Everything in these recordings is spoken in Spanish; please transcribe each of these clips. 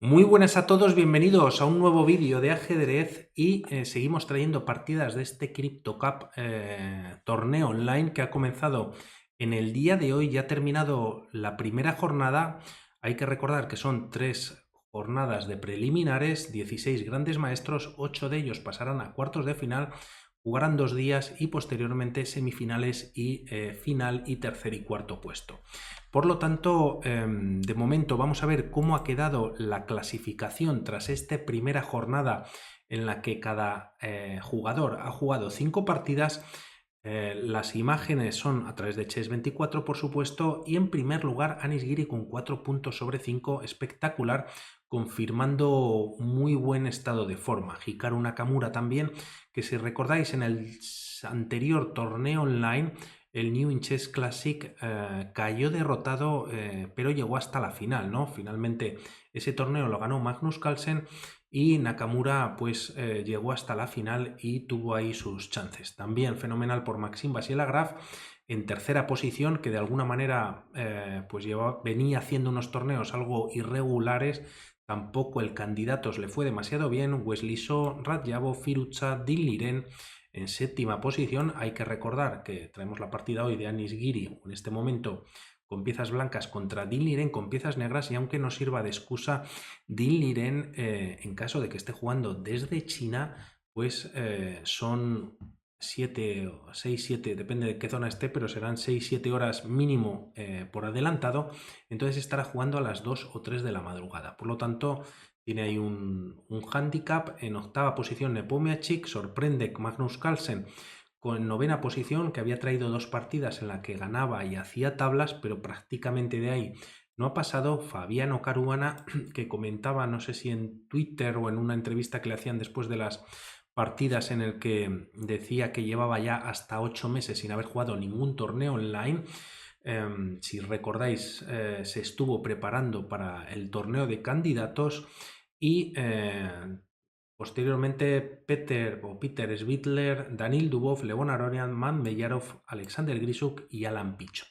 Muy buenas a todos, bienvenidos a un nuevo vídeo de ajedrez y seguimos trayendo partidas de este Crypto Cup torneo online que ha comenzado en el día de hoy. Ya ha terminado la primera jornada. Hay que recordar que son 3 jornadas de preliminares, 16 grandes maestros, 8 de ellos pasarán a cuartos de final, jugarán 2 días y posteriormente semifinales y final y tercer y cuarto puesto. Por lo tanto, de momento vamos a ver cómo ha quedado la clasificación tras esta primera jornada en la que cada jugador ha jugado 5 partidas. Las imágenes son a través de Chess24, por supuesto, y en primer lugar Anish Giri con 4 puntos sobre 5, espectacular, confirmando muy buen estado de forma. Hikaru Nakamura también, que si recordáis en el anterior torneo online, el New In Chess Classic, cayó derrotado, pero llegó hasta la final, ¿no? Finalmente ese torneo lo ganó Magnus Carlsen y Nakamura pues llegó hasta la final y tuvo ahí sus chances. También fenomenal por Maxime Vachier-Lagrave en tercera posición, que de alguna manera pues venía haciendo unos torneos algo irregulares. Tampoco el Candidatos le fue demasiado bien. Wesley So, Radjabov, Firuza, Diliren en séptima posición. Hay que recordar que traemos la partida hoy de Anish Giri en este momento con piezas blancas contra Diliren con piezas negras, y aunque no sirva de excusa, Diliren, en caso de que esté jugando desde China, pues son 7, 6, 7, depende de qué zona esté, pero serán 6, 7 horas mínimo por adelantado. Entonces estará jugando a las 2 o 3 de la madrugada. Por lo tanto, tiene ahí un hándicap. En octava posición Nepomniachtchi, sorprende Magnus Carlsen con novena posición, que había traído 2 partidas en las que ganaba y hacía tablas, pero prácticamente de ahí no ha pasado. Fabiano Caruana, que comentaba, no sé si en Twitter o en una entrevista que le hacían después de las partidas, en el que decía que llevaba ya hasta 8 meses sin haber jugado ningún torneo online. Si recordáis, se estuvo preparando para el torneo de candidatos y posteriormente Peter Svitler, Danil Dubov, Levon Aronian, Man Meyarov, Alexander Grisuk y Alan Pichot.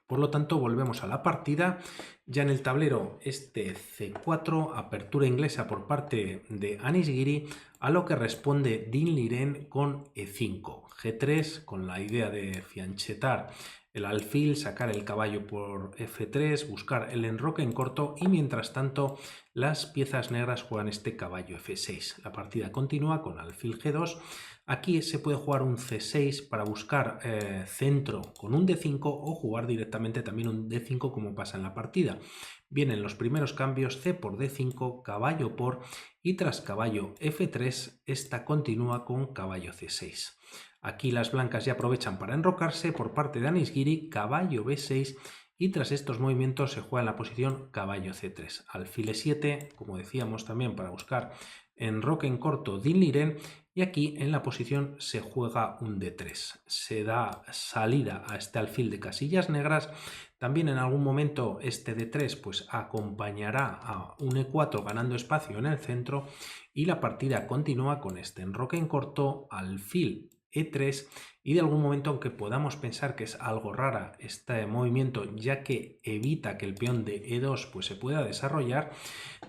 Por lo tanto, volvemos a la partida. Ya en el tablero este C4, apertura inglesa por parte de Anish Giri, a lo que responde Diliren con E5. G3 con la idea de fianchetar el alfil, sacar el caballo por F3, buscar el enroque en corto, y mientras tanto las piezas negras juegan este caballo F6. La partida continúa con alfil G2. Aquí se puede jugar un C6 para buscar centro con un D5, o jugar directamente también un D5 como pasa en la partida. Vienen los primeros cambios: C por D5, caballo por, y tras caballo F3, esta continúa con caballo C6. Aquí las blancas ya aprovechan para enrocarse por parte de Anish Giri, caballo B6, y tras estos movimientos se juega en la posición caballo C3. Alfil E7, como decíamos, también para buscar enroque en corto Diliren, y aquí en la posición se juega un D3. Se da salida a este alfil de casillas negras. También en algún momento este D3 pues acompañará a un E4 ganando espacio en el centro, y la partida continúa con este enroque en corto, alfil E3, y de algún momento, aunque podamos pensar que es algo rara este movimiento ya que evita que el peón de E2 pues se pueda desarrollar,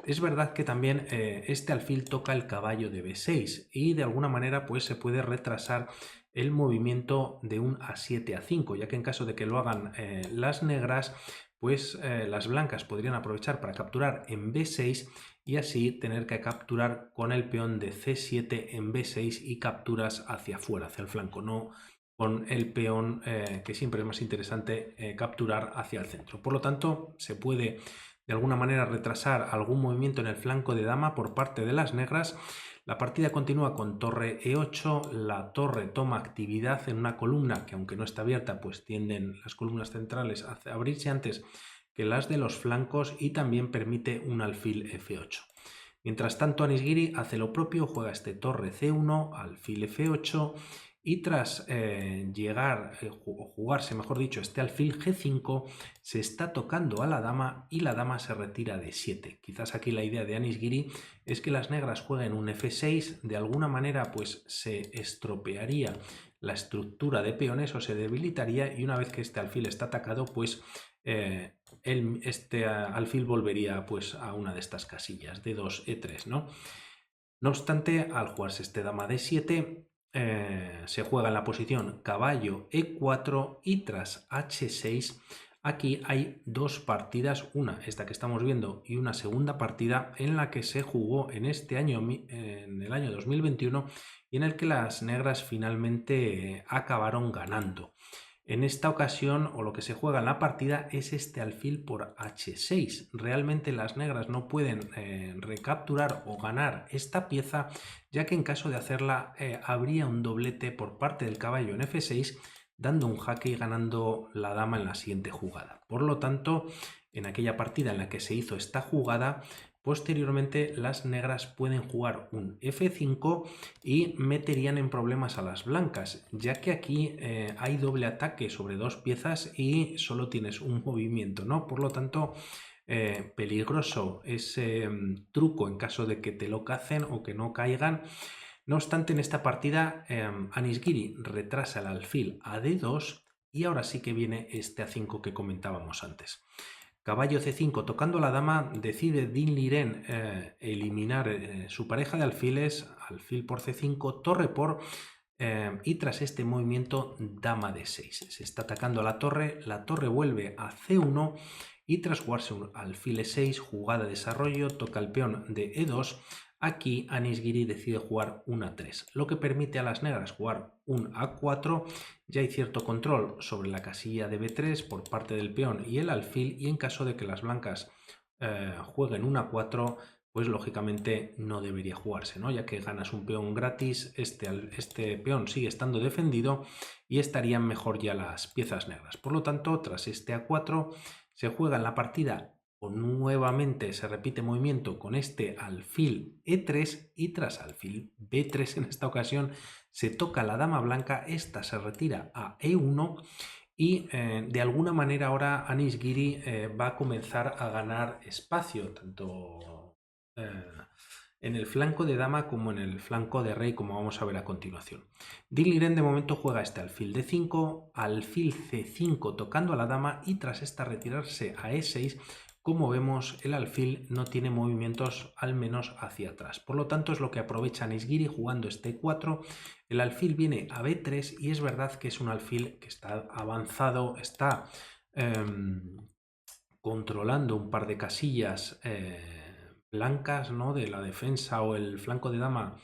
es verdad que también este alfil toca el caballo de B6, y de alguna manera pues se puede retrasar el movimiento de un A7 a 5, ya que en caso de que lo hagan las negras, pues las blancas podrían aprovechar para capturar en B6, y así tener que capturar con el peón de C7 en B6 y capturas hacia afuera, hacia el flanco, no con el peón que siempre es más interesante capturar hacia el centro. Por lo tanto, se puede de alguna manera retrasar algún movimiento en el flanco de dama por parte de las negras. La partida continúa con torre E8, la torre toma actividad en una columna que, aunque no está abierta, pues tienden las columnas centrales a abrirse antes que las de los flancos, y también permite un alfil F8. Mientras tanto, Anish Giri hace lo propio, juega este torre C1, alfil F8, y tras jugarse, mejor dicho, este alfil G5, se está tocando a la dama y la dama se retira de 7. Quizás aquí la idea de Anish Giri es que las negras jueguen un F6, de alguna manera pues se estropearía la estructura de peones o se debilitaría, y una vez que este alfil está atacado pues este alfil volvería pues a una de estas casillas, D2, E3, ¿no? No obstante, al jugarse este dama D7, se juega en la posición caballo E4 y tras H6, aquí hay dos partidas, una, esta que estamos viendo, y una segunda partida en la que se jugó en este año, en el año 2021, y en el que las negras finalmente acabaron ganando. En esta ocasión, o lo que se juega en la partida, es este alfil por H6. Realmente las negras no pueden recapturar o ganar esta pieza, ya que en caso de hacerla habría un doblete por parte del caballo en F6, dando un jaque y ganando la dama en la siguiente jugada. Por lo tanto, en aquella partida en la que se hizo esta jugada, posteriormente las negras pueden jugar un F5 y meterían en problemas a las blancas, ya que aquí hay doble ataque sobre dos piezas y solo tienes un movimiento, ¿no? Por lo tanto, peligroso ese truco en caso de que te lo cacen o que no caigan. No obstante, en esta partida Anisgiri retrasa el alfil a D2 y ahora sí que viene este A5 que comentábamos antes. Caballo C5 tocando la dama, decide Din Liren eliminar su pareja de alfiles, alfil por C5, torre por, y tras este movimiento dama D6. Se está atacando la torre vuelve a C1 y tras jugarse un alfil E6, jugada de desarrollo, toca el peón de E2. Aquí Anisgiri decide jugar un A3, lo que permite a las negras jugar un A4. Ya hay cierto control sobre la casilla de B3 por parte del peón y el alfil, y en caso de que las blancas jueguen un A4, pues lógicamente no debería jugarse, ¿no? Ya que ganas un peón gratis, este peón sigue estando defendido y estarían mejor ya las piezas negras. Por lo tanto, tras este A4 se juega en la partida o nuevamente se repite movimiento con este alfil E3 y tras alfil B3 en esta ocasión se toca la dama blanca, esta se retira a E1 y de alguna manera ahora Anisgiri va a comenzar a ganar espacio, tanto en el flanco de dama como en el flanco de rey, como vamos a ver a continuación. Din Liren de momento juega este alfil D5, alfil C5 tocando a la dama y tras esta retirarse a E6. Como vemos, el alfil no tiene movimientos al menos hacia atrás. Por lo tanto, es lo que aprovecha Anisgiri jugando este 4. El alfil viene a B3 y es verdad que es un alfil que está avanzado, está controlando un par de casillas blancas, ¿no? De la defensa o el flanco de dama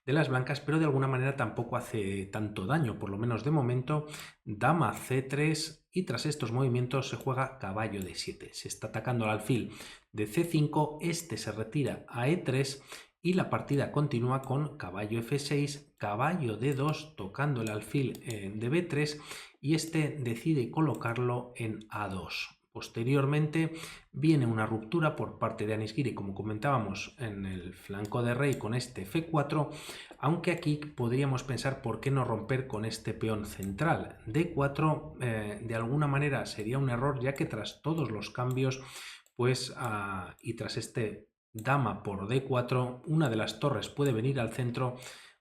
de las blancas, pero de alguna manera tampoco hace tanto daño, por lo menos de momento. Dama C3 y tras estos movimientos se juega caballo D7. Se está atacando al alfil de C5, este se retira a E3 y la partida continúa con caballo F6, caballo D2 tocando el alfil de B3 y este decide colocarlo en A2. Posteriormente viene una ruptura por parte de Anisgiri, como comentábamos, en el flanco de rey con este F4, aunque aquí podríamos pensar por qué no romper con este peón central. D4 de alguna manera sería un error, ya que tras todos los cambios pues, y tras este dama por D4, una de las torres puede venir al centro.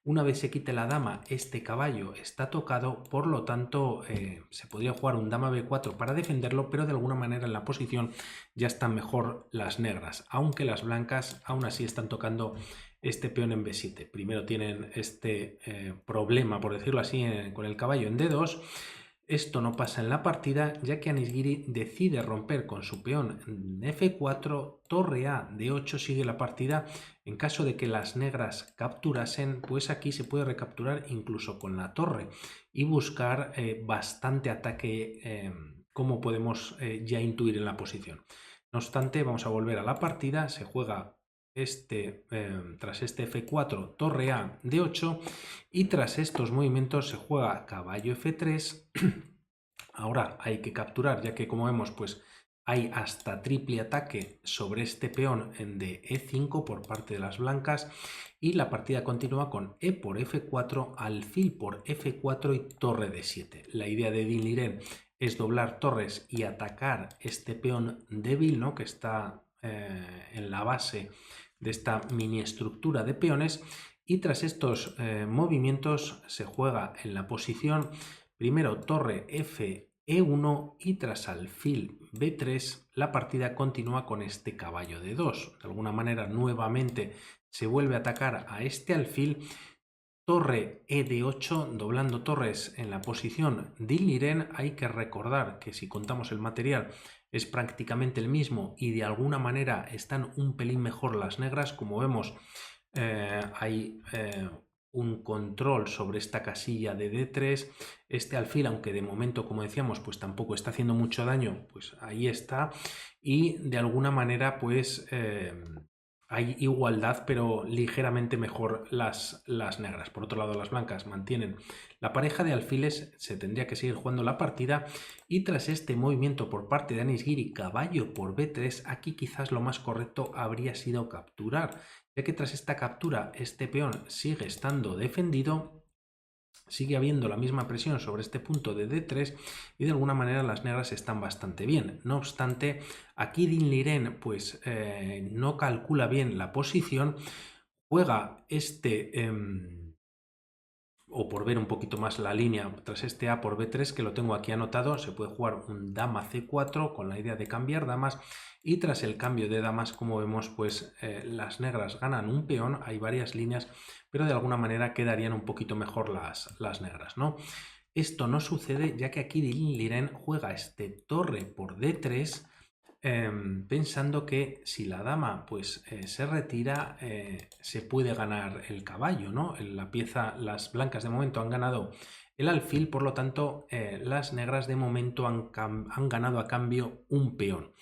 Una vez se quite la dama, este caballo está tocado, por lo tanto se podría jugar un dama B4 para defenderlo, pero de alguna manera en la posición ya están mejor las negras, aunque las blancas aún así están tocando este peón en B7. Primero tienen este problema, por decirlo así, con el caballo en D2. Esto no pasa en la partida, ya que Anisgiri decide romper con su peón en F4, torre A D8 sigue la partida. En caso de que las negras capturasen, pues aquí se puede recapturar incluso con la torre y buscar bastante ataque, como podemos ya intuir en la posición. No obstante, vamos a volver a la partida, se juega tras este F4, torre A D8 y tras estos movimientos se juega caballo F3. Ahora hay que capturar, ya que como vemos pues hay hasta triple ataque sobre este peón de E5 por parte de las blancas y la partida continúa con E por F4, alfil por F4 y torre D7. La idea de Din Liren es doblar torres y atacar este peón débil, ¿no? Que está en la base de esta mini estructura de peones, y tras estos movimientos se juega en la posición primero torre E1 y tras alfil B3 la partida continúa con este caballo de 2. De alguna manera nuevamente se vuelve a atacar a este alfil. Torre E de 8, doblando torres en la posición de Liren. Hay que recordar que si contamos el material es prácticamente el mismo y de alguna manera están un pelín mejor las negras. Como vemos, hay un control sobre esta casilla de D3. Este alfil, aunque de momento, como decíamos, pues tampoco está haciendo mucho daño, pues ahí está. Y de alguna manera, pues hay igualdad, pero ligeramente mejor las negras. Por otro lado, las blancas mantienen la pareja de alfiles, se tendría que seguir jugando la partida. Y tras este movimiento por parte de Anish Giri, caballo por B3, aquí quizás lo más correcto habría sido capturar, ya que tras esta captura este peón sigue estando defendido. Sigue habiendo la misma presión sobre este punto de D3 y de alguna manera las negras están bastante bien. No obstante, aquí Dinh Liren pues no calcula bien la posición, juega o por ver un poquito más la línea, tras este A por B3 que lo tengo aquí anotado, se puede jugar un dama C4 con la idea de cambiar damas, y tras el cambio de damas, como vemos, pues las negras ganan un peón. Hay varias líneas, pero de alguna manera quedarían un poquito mejor las negras, ¿no? Esto no sucede ya que aquí Dinh Liren juega este torre por D3, pensando que si la dama pues se retira, se puede ganar el caballo, ¿no? La pieza, las blancas de momento han ganado el alfil, por lo tanto las negras de momento han ganado a cambio un peón.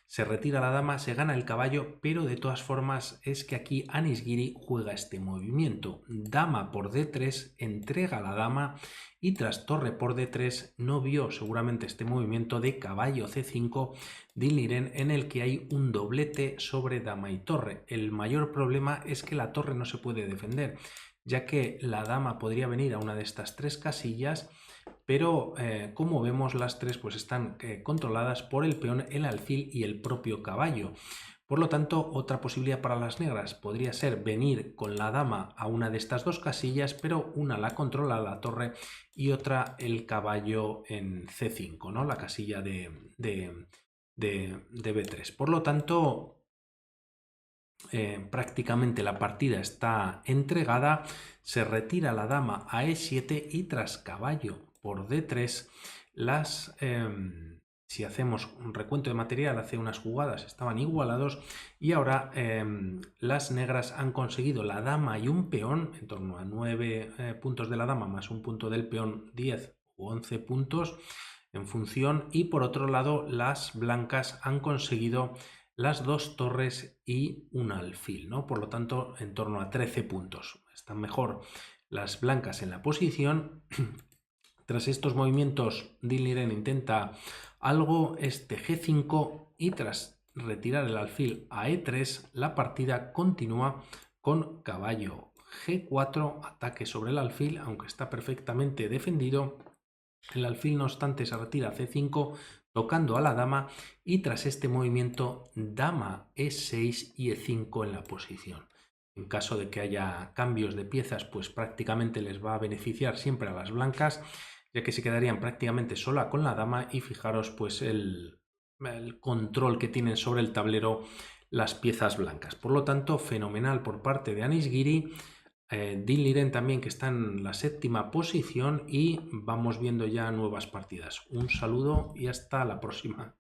Se retira la dama, se gana el caballo, pero de todas formas es que aquí Anish Giri juega este movimiento. Dama por D3, entrega la dama y tras torre por D3 no vio seguramente este movimiento de caballo C5 de Liren, en el que hay un doblete sobre dama y torre. El mayor problema es que la torre no se puede defender, ya que la dama podría venir a una de estas tres casillas, pero como vemos las tres pues están controladas por el peón, el alfil y el propio caballo. Por lo tanto, otra posibilidad para las negras podría ser venir con la dama a una de estas dos casillas, pero una la controla la torre y otra el caballo en C5, ¿no? La casilla de B3. Por lo tanto, prácticamente la partida está entregada. Se retira la dama a E7 y tras caballo por D3 si hacemos un recuento de material hace unas jugadas estaban igualados y ahora las negras han conseguido la dama y un peón, en torno a 9 puntos de la dama más un punto del peón, 10 u 11 puntos en función, y por otro lado las blancas han conseguido las dos torres y un alfil, ¿no? Por lo tanto, en torno a 13 puntos. Están mejor las blancas en la posición. Tras estos movimientos, Dinh Liren intenta algo, este G5, y tras retirar el alfil a E3, la partida continúa con caballo G4, ataque sobre el alfil, aunque está perfectamente defendido. El alfil, no obstante, se retira a C5, tocando a la dama, y tras este movimiento, dama E6 y E5 en la posición. En caso de que haya cambios de piezas, pues prácticamente les va a beneficiar siempre a las blancas, ya que se quedarían prácticamente sola con la dama, y fijaros pues el control que tienen sobre el tablero las piezas blancas. Por lo tanto, fenomenal por parte de Anish Giri. Dinh Liren también, que está en la séptima posición, y vamos viendo ya nuevas partidas. Un saludo y hasta la próxima.